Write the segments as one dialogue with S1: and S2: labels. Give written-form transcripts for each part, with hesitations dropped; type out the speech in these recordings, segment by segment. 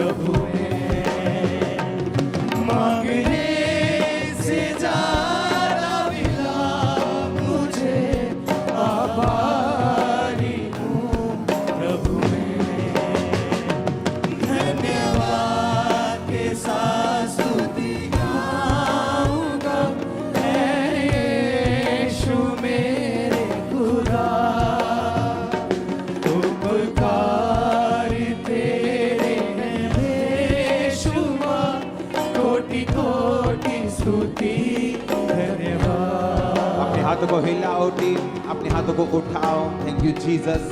S1: प्रभु में मांगने से ज्यादा मिला मुझे, आभारी हूँ प्रभु में। धन्यवाद के साथ स्तुति गाऊंगा, है यीशु मेरे खुदा। उपकार तेरे हैं बेशुमार, कोटि कोटि स्तुति धन्यवाद।
S2: अपने हाथों को हिलाओ टीम, अपने हाथों को उठाओ। Thank you Jesus.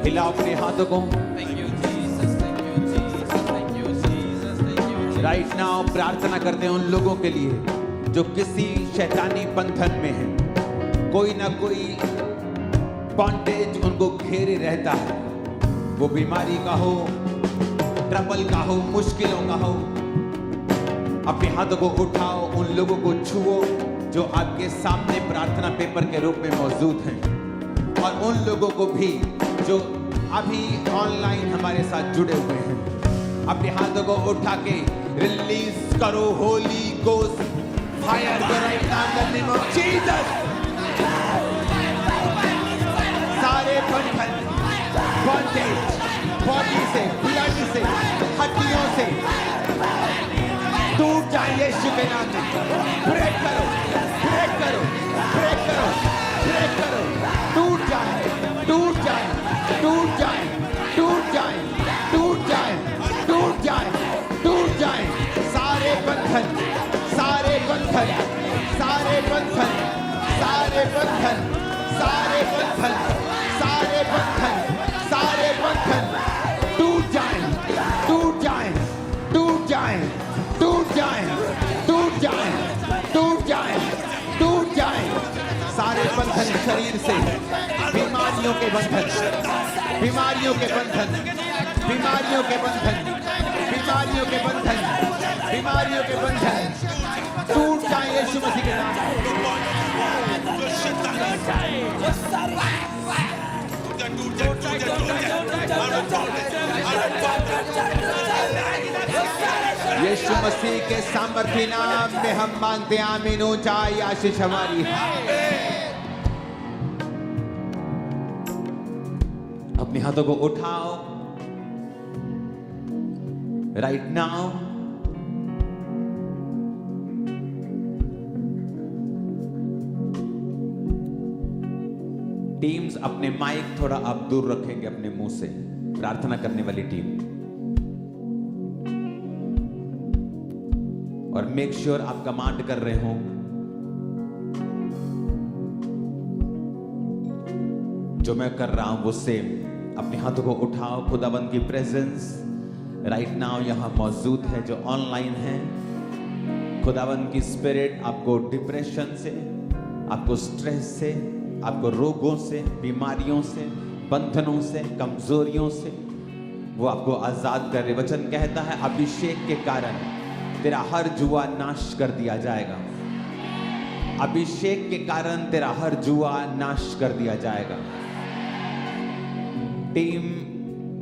S2: हिलाओ अपने हाथों को। राइट नाउ प्रार्थना करते हैं उन लोगों के लिए जो किसी शैतानी बंधन में है। कोई ना कोई बॉन्डेज उनको घेरे रहता है, वो बीमारी का हो, ट्रबल का हो, मुश्किलों का हो। अपने हाथों को उठाओ, उन लोगों को छुओ जो आपके सामने प्रार्थना पेपर के रूप में मौजूद हैं, और उन लोगों को भी जो अभी ऑनलाइन हमारे साथ जुड़े हुए हैं। अपने हाथों को उठा के रिलीज करो Holi ghost fire right now in the name of Jesus. सारे बंधन, बॉन्डेज, बॉडी से, ब्लड से, हड्डियों से टूट जाए यीशु के नाम में। ब्रेक करो, ब्रेक करो, ब्रेक करो, ब्रेक करो। टूट जाए, टूट जाए, टूट जाए, टूट जाए, टूट जाए, टूट जाए, टूट जाए। सारे बंधन, सारे बंधन, सारे बंधन, सारे बंधन, सारे बंधन, सारे बंधन, सारे बंधन टूट जाए, टूट जाए, टूट जाए, टूट जाए, टूट जाए, टूट जाए, टूट जाए। सारे बंधन शरीर से, बीमारियों के बंधन, बीमारियों के बंधन, बीमारियों के बंधन, बीमारियों के बंधन, बीमारियों के बंधन टूट जाए यीशु मसीह के नाम में। यीशु मसीह के सामर्थ्य नाम में हम मांगते हैं, आमीन। ऊंचाई आशीष हमारी। अपने हाथों को उठाओ राइट नाउ। टीम्स अपने माइक थोड़ा आप दूर रखेंगे अपने मुंह से, प्रार्थना करने वाली टीम। और मेक श्योर आप कमांड कर रहे हो। जो मैं कर रहा हूं वो सेम। अपने हाथों को उठाओ। खुदावंद की प्रेजेंस राइट नाउ यहां मौजूद है जो ऑनलाइन है। खुदावंद की स्पिरिट आपको डिप्रेशन से, आपको स्ट्रेस से, आपको रोगों से, बीमारियों से, बंधनों से, कमजोरियों से वो आपको आजाद कर रहे। वचन कहता है अभिषेक के कारण तेरा हर जुआ नाश कर दिया जाएगा। अभिषेक के कारण तेरा हर जुआ नाश कर दिया जाएगा। टीम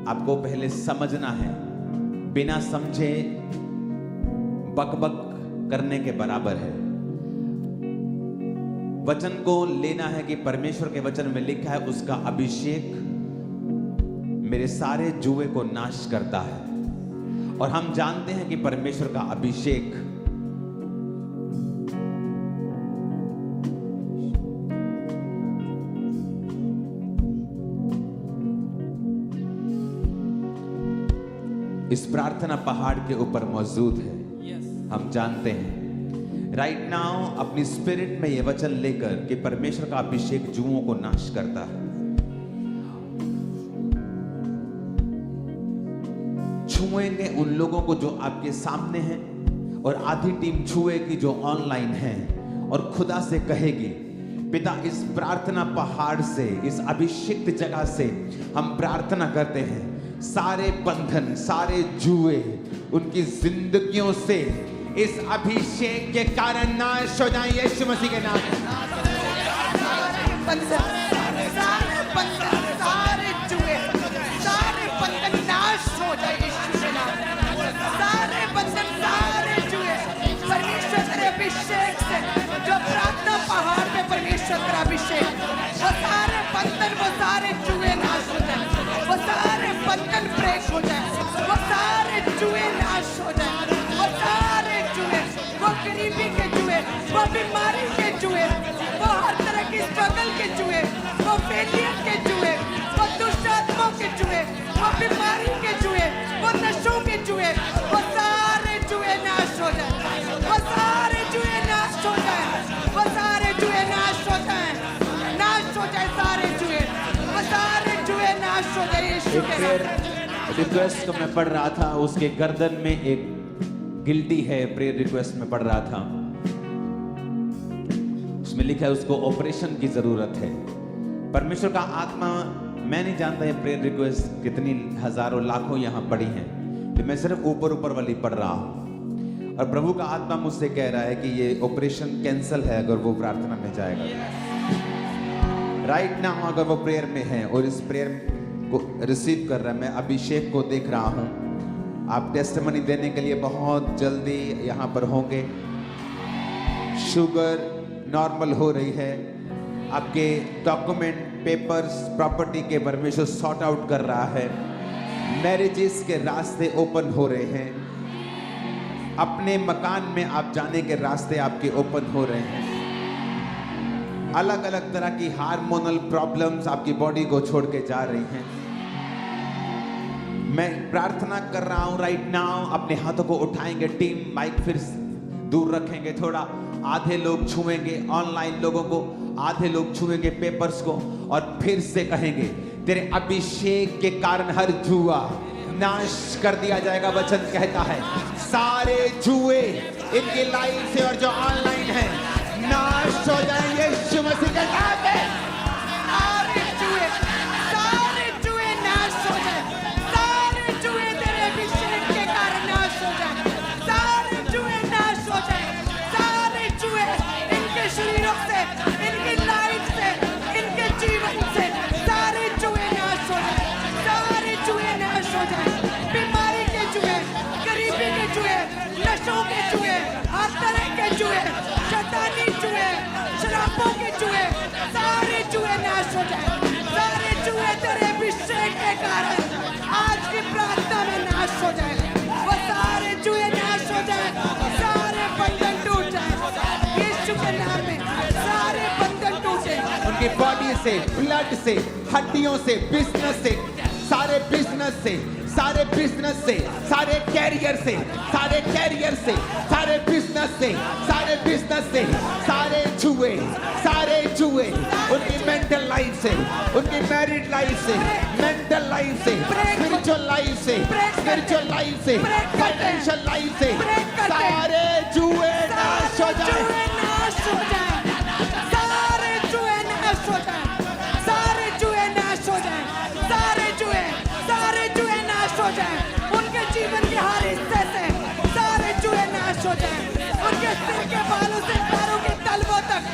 S2: आपको पहले समझना है, बिना समझे बकबक करने के बराबर है। वचन को लेना है कि परमेश्वर के वचन में लिखा है उसका अभिषेक मेरे सारे जुए को नाश करता है। और हम जानते हैं कि परमेश्वर का अभिषेक इस प्रार्थना पहाड़ के ऊपर मौजूद है। हम जानते हैं राइट नाउ अपनी स्पिरिट में यह वचन लेकर कि परमेश्वर का अभिषेक जुओं को नाश करता है। छुएंगे उन लोगों को जो आपके सामने हैं, और आधी टीम छुएगी जो ऑनलाइन है, और खुदा से कहेगी पिता इस प्रार्थना पहाड़ से, इस अभिषिक्त जगह से हम प्रार्थना करते हैं सारे बंधन, सारे जुए उनकी जिंदगियों से इस अभिषेक के कारण नाश हो जाए यीशु मसीह के नाम में।
S3: सारे जुए, सारे बंधन नाश ब्रेक हो जाए, वो सारे जुए नाश हो जाए, वो सारे जुए, वो गरीबी के जुए, वो बीमारी के जुए, वो हर तरह की स्ट्रगल के जुए, वो फेलियर के जुए, वो दुष्ट आत्माओं के जुए, वो बीमारी के जुए, वो नशों के जुए, वो सारे जुए नाश हो जाए, वो सारे जुए नाश हो जाए, वो सारे जुए नाश हो जाए, नाश हो जाए सारे जुए, वो सारे जुए नाश हो जाए यीशु
S4: एक
S3: के
S4: प्रेयर
S3: नाम।
S4: रिक्वेस्ट को मैं पढ़ रहा था, उसके गर्दन में एक गिल्टी है। प्रेयर रिक्वेस्ट में पढ़ रहा था, उसमें लिखा है उसको ऑपरेशन की जरूरत है। परमेश्वर का आत्मा, मैं नहीं जानता ये प्रेयर रिक्वेस्ट कितनी हजारों लाखों यहाँ पड़ी हैं, तो मैं सिर्फ ऊपर ऊपर वाली पढ़ रहा हूँ। और प्रभु का आत्मा मुझसे कह रहा है कि ये ऑपरेशन कैंसल है अगर वो प्रार्थना में जाएगा। राइट नाउ अगर वो प्रेयर में है और इस प्रेयर को रिसीव कर रहा है, मैं अभिषेक को देख रहा हूँ। आप टेस्टिमनी देने के लिए बहुत जल्दी यहाँ पर होंगे। शुगर नॉर्मल हो रही है, आपके डॉक्यूमेंट, पेपर्स, प्रॉपर्टी के परमेश्वर सॉर्ट आउट कर रहा है। मैरिजेस के रास्ते ओपन हो रहे हैं, अपने मकान में आप जाने के रास्ते आपके ओपन हो रहे हैं। अलग अलग तरह की हार्मोनल प्रॉब्लम्स आपकी बॉडी को छोड़ के जा रही हैं। मैं प्रार्थना कर रहा हूं राइट नाउ। अपने हाथों को उठाएंगे टीम, माइक फिर दूर रखेंगे थोड़ा। आधे लोग छुएंगे ऑनलाइन लोगों को, आधे लोग छुएंगे पेपर्स को, और फिर से कहेंगे तेरे अभिषेक के कारण हर जुआ नाश कर दिया जाएगा। वचन कहता है सारे जुए इनकी लाइफ से और जो ऑनलाइन है नाश हो जाएंगे यीशु मसीह के नाम में।
S3: सारे जुए नाश हो जाए, सारे जुए तेरे अभिषेक के कारण नाश हो जाए, सारे जुए नाश हो जाए, सारे जुए इनके शरीरों से, इनकी लाइफ से, इनके जीवन से, सारे जुए नाश हो जाए, सारे जुए नाश हो जाए। बीमारी के जुए, गरीबी के जुए, नशों के जुए, हर तरह के जुए, शैतानी जुए, शराबों के जुए, सारे जुए नाश हो जाए, सारे जुए तेरे अभिषेक के कारण आज की प्रार्थना में नाश हो जाए, वो सारे जुए नाश हो जाए, सारे बंधन टूट जाए यीशु के नाम में, सारे बंधन टूटे।
S4: उनकी बॉडी से, ब्लड से, हड्डियों से, बिजनेस से, सारे बिजनेस से, सारे बिजनेस से, सारे कैरियर से, सारे कैरियर से, सारे बिजनेस से, सारे बिजनेस से, सारे जुए, सारे जुए, उनकी मेंटल लाइफ से, उनकी मैरिड लाइफ से, मेंटल लाइफ से, स्पिरिचुअल लाइफ से, स्पिरिचुअल लाइफ से, फाइनेंशियल लाइफ से, सारे जुए नाश हो जाए।
S3: नाश हो जाए, सारे जुए नाश हो जाए, सारे जुए नाश हो जाए, सारे जुए नाश हो जाए, उनके जीवन के हर हिस्से से सारे जुए नाश हो जाए, उनके सिर के बालों से पैरों के तलवों तक,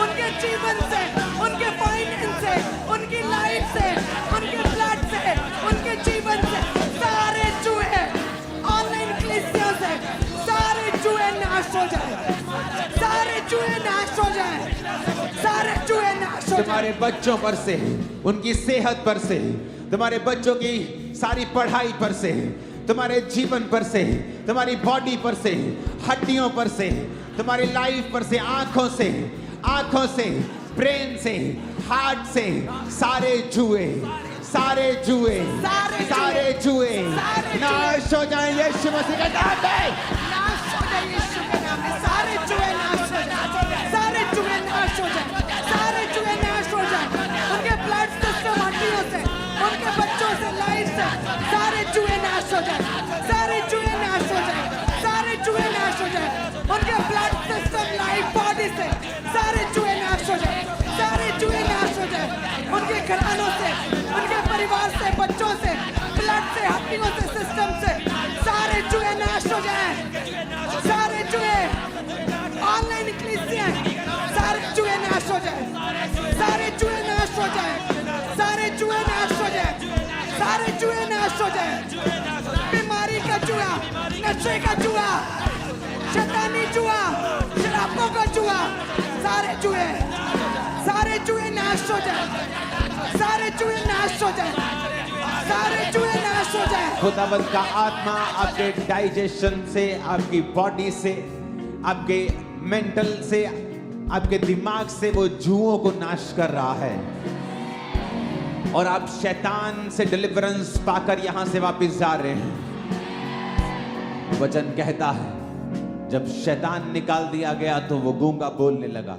S3: उनके जीवन से, उनके फाइनेंस से, उनकी लाइफ से, उनके ब्लड से, उनके जीवन से, सारे जुए ऑनलाइन कलीसिया से, सारे जुए नाश हो जाए, सारे जुए नाश हो जाए, सारे जुए नाश हो जाए।
S4: तुम्हारे बच्चों पर से, उनकी सेहत पर से, तुम्हारे बच्चों की सारी पढ़ाई पर से, तुम्हारे जीवन पर से, तुम्हारी बॉडी पर से, हड्डियों पर से, तुम्हारी लाइफ पर से, आंखों से, ब्रेन से, हार्ट से, सारे जुए, सारे जुए, सारे जुए नाश हो जाए यीशु मसीह के नाम में।
S3: नाश हो जाए यीशु के नाम में, सारे जुए नाश हो जाए, सारे जुए नाश हो जाए, सारे जुए नाश हो जाए, उनके ब्लड सिस्टम, हड्डियों से, उनके बच्चों से, लाइफ से, सारे जुए नाश हो जाए, सारे जुए नाश हो जाए, सारे जुए नाश हो जाए, उनके ब्लड सिस्टम, लाइफ, बॉडी से, सारे जुए नाश हो जाए, सारे जुए नाश हो जाए, उनके घरानों से, उनके परिवार से, बच्चों से, ब्लड से, हड्डियों से, सिस्टम से, सारे जुए नाश हो जाए, सारे जुए ऑनलाइन कलीसिया, सारे जुए नाश हो जाए, सारे जुए नाश हो जाए, सारे जुए नाश हो जाए, सारे जुए नाश हो जाए। बीमारी का जुआ, नशे का जुआ, शैतानी जुआ, शराबों का जुआ, सारे जुए नाश हो जाए, सारे जुए नाश हो जाए, सारे जुए नाश हो जाए,
S4: खुदावंद का आत्मा आपके डाइजेशन से, आपकी बॉडी से, आपके मेंटल से, आपके दिमाग से वो जुओं को नाश कर रहा है और आप शैतान से डिलीवरेंस पाकर यहां से वापस जा रहे हैं। वचन कहता है जब शैतान निकाल दिया गया तो वो गूंगा बोलने लगा।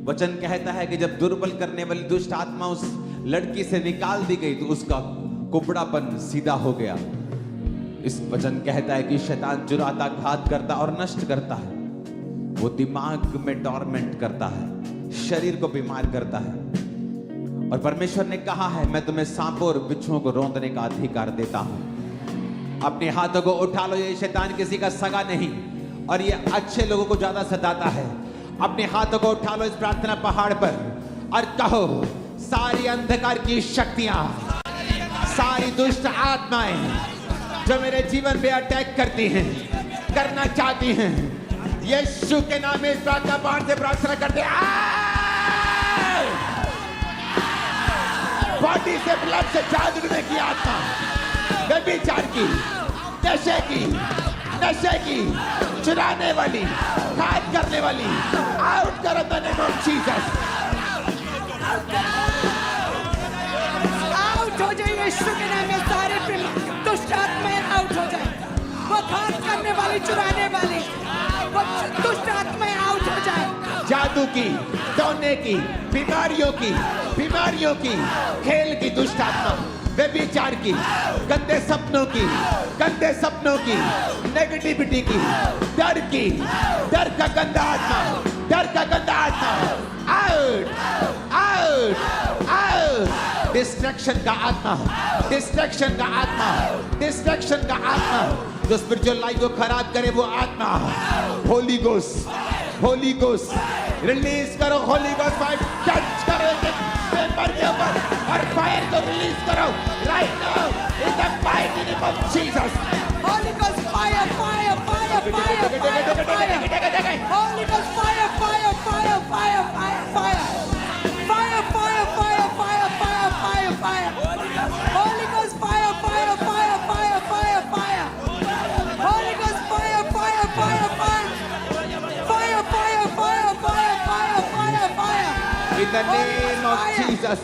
S4: वचन कहता है कि जब दुर्बल करने वाली दुष्ट आत्मा उस लड़की से निकाल दी गई तो उसका कुबड़ापन सीधा हो गया। इस वचन कहता है कि शैतान चुराता, घात करता और नष्ट करता है। वो दिमाग में टॉर्मेंट करता है, शरीर को बीमार करता है। और परमेश्वर ने कहा है मैं तुम्हें सांपों और बिच्छुओं को रौंदने का अधिकार देता हूं। अपने हाथों को उठा लो, ये शैतान किसी का सगा नहीं और ये अच्छे लोगों को ज्यादा सताता है। अपने हाथों को उठा लो इस प्रार्थना पहाड़ पर और कहो सारी अंधकार की शक्तियां, सारी दुष्ट आत्माएं जो मेरे जीवन पे अटैक करती हैं, करना चाहती हैं, यीशु के नाम में इस प्रार्थना पहाड़ से प्रार्थना करते हैं। बॉडी से, ब्लड से जादूने की आत्मा, व्यभिचार की, नशे की, चुराने वाली, घात करने वाली, आउट करो the name of Jesus.
S3: Out हो जाए यीशु के नाम में, सारे दुष्ट आत्माएं आउट हो जाए। वो घात करने वाली, चुराने वाली, वो दुष्ट आत्माएं आउट हो जाए।
S4: जादू की, टोने की, बीमारियों की, खेल की दुष्ट आत्मा, व्यभिचार की, गंदे सपनों की, नेगेटिविटी की, डर का गंदा आत्मा, आउट। डिस्ट्रैक्शन का आत्मा, जो स्पिरिचुअल लाइफ को खराब करे वो आत्मा, होली गोस्ट रिलीज करो, होली गोस्ट फायर टच करो पेपर के ऊपर और फायर को रिलीज करो right now in the mighty name of Jesus.
S3: Holy Ghost fire, fire, fire, fire, fire, fire. Holy Ghost fire, fire, fire, fire, fire, fire. Fire, fire, fire, fire, fire, fire, fire. Holy Ghost fire, fire, fire, fire, fire, fire. Holy Ghost fire, fire, fire, fire. Fire, fire, fire, fire, fire, fire, fire.
S4: In the name of Jesus,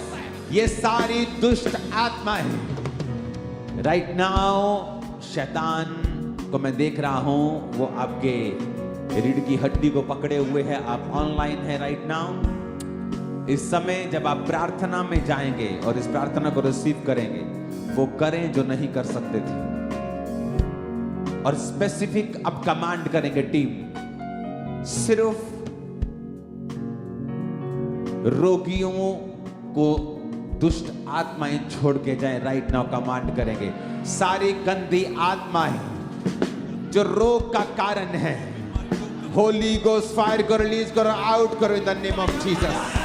S4: ये सारी दुष्ट आत्माएं right now, शैतान को मैं देख रहा हूं, वो आपके रीढ़ की हड्डी को पकड़े हुए है। आप ऑनलाइन है राइट नाउ। इस समय जब आप प्रार्थना में जाएंगे और इस प्रार्थना को रिसीव करेंगे, वो करें जो नहीं कर सकते थे और स्पेसिफिक अब कमांड करेंगे टीम, सिर्फ रोगियों को दुष्ट आत्माएं छोड़ के जाएं राइट नाउ कमांड करेंगे। सारी गंदी आत्माएं जो रोग का कारण है, होली गोस्ट फायर को रिलीज करो, आउट करो in the name of Jesus.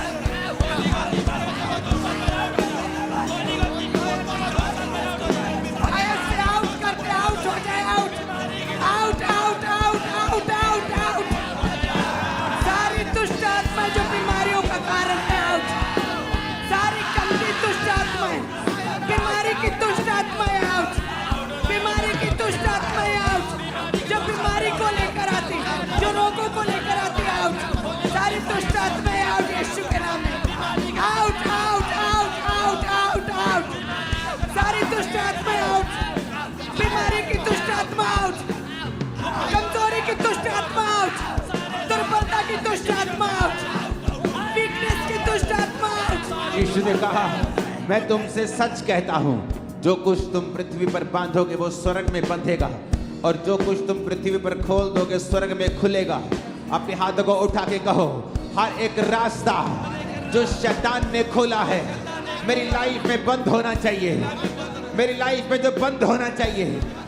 S4: कमजोरी की दुष्ट आत्मा आउट, दुर्बलता की दुष्ट आत्मा आउट, वीकनेस की दुष्ट आत्मा आउट। यीशु ने कहा मैं तुमसे सच कहता हूं, जो कुछ तुम पृथ्वी पर बांधोगे वो स्वर्ग में बंधेगा और जो कुछ तुम पृथ्वी पर खोल दोगे स्वर्ग में खुलेगा। अपने हाथों को उठा के कहो, हर एक रास्ता जो शैतान ने खोला है मेरी लाइफ में बंद होना चाहिए, मेरी लाइफ में जो बंद होना चाहिए,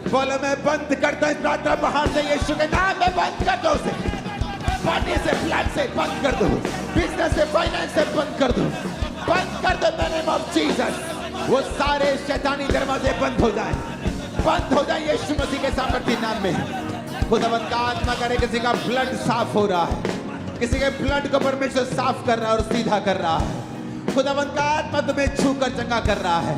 S4: बोलो मैं बंद करता हूं इस प्रार्थना बाहर से यीशु के नाम में बंद कर दो उसे। बॉडी से, ब्लड से बंद कर दो, बिजनेस से, फाइनेंस से बंद कर दो, बंद कर दो in the name of Jesus. वो सारे शैतानी दरवाजे बंद हो जाए यीशु मसीह के सामर्थ्य नाम में। खुदावंद का आत्मा करे किसी का ब्लड साफ हो रहा है, किसी के ब्लड को परमेश्वर साफ कर रहा है और सीधा कर रहा है। खुदावंद का आत्मा तुम्हें छू कर चंगा कर रहा है।